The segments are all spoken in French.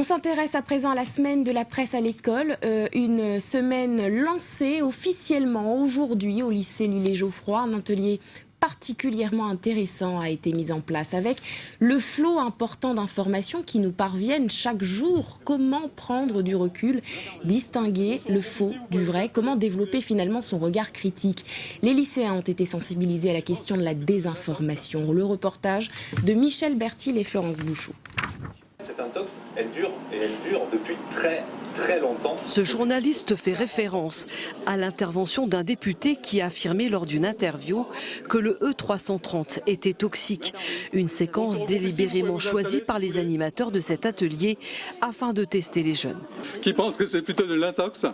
On s'intéresse à présent à la semaine de la presse à l'école, une semaine lancée officiellement aujourd'hui au lycée Lillet-Geoffroy, un atelier particulièrement intéressant a été mis en place avec le flot important d'informations qui nous parviennent chaque jour. Comment prendre du recul, distinguer le faux du vrai, comment développer finalement son regard critique. Les lycéens ont été sensibilisés à la question de la désinformation. Le reportage de Michel Bertil et Florence Bouchou. Cette intox, elle dure depuis très longtemps. Ce journaliste fait référence à l'intervention d'un député qui a affirmé lors d'une interview que le E330 était toxique. Une séquence délibérément choisie par les animateurs de cet atelier afin de tester les jeunes. Qui pensent que c'est plutôt de l'intox ?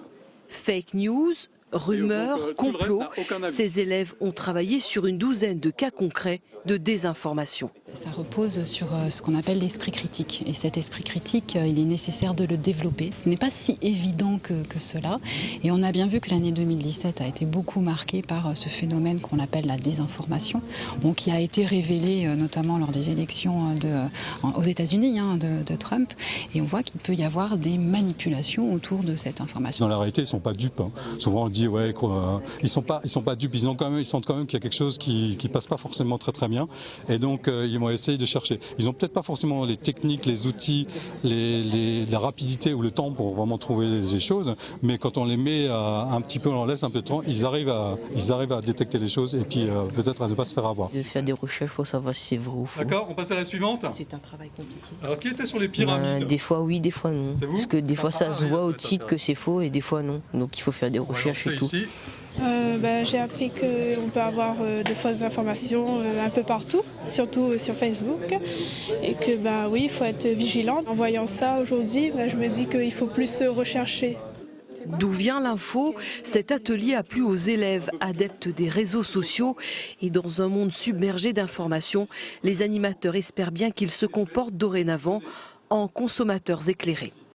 Fake news, rumeurs, complots. Ces élèves ont travaillé sur une douzaine de cas concrets de désinformation. Ça repose sur ce qu'on appelle l'esprit critique. Et cet esprit critique, il est nécessaire de le développer. Ce n'est pas si évident que cela. Et on a bien vu que l'année 2017 a été beaucoup marquée par ce phénomène qu'on appelle la désinformation, qui a été révélé notamment lors des élections aux États-Unis de Trump. Et on voit qu'il peut y avoir des manipulations autour de cette information. Dans la réalité, ils ne sont pas dupes. Souvent on dit ils sont pas dupes. Ils sentent quand même qu'il y a quelque chose qui passe pas forcément très bien. Et donc ils vont essayer de chercher. Ils n'ont peut-être pas forcément les techniques, les outils, la rapidité ou le temps pour vraiment trouver les choses. Mais quand on les met un petit peu, on leur laisse un peu de temps, ils arrivent à détecter les choses et puis peut-être à ne pas se faire avoir. De faire des recherches pour savoir si c'est vrai ou faux. D'accord, on passe à la suivante. C'est un travail compliqué. Alors qui était sur les pyramides ? Des fois oui, des fois non. Parce que des fois ça se voit au titre que c'est faux et des fois non. Donc il faut faire des recherches et tout. J'ai appris qu'on peut avoir de fausses informations un peu partout, surtout sur Facebook, et que il faut être vigilant. En voyant ça aujourd'hui, je me dis qu'il faut plus rechercher. D'où vient l'info ? Cet atelier a plu aux élèves adeptes des réseaux sociaux et dans un monde submergé d'informations, les animateurs espèrent bien qu'ils se comportent dorénavant en consommateurs éclairés.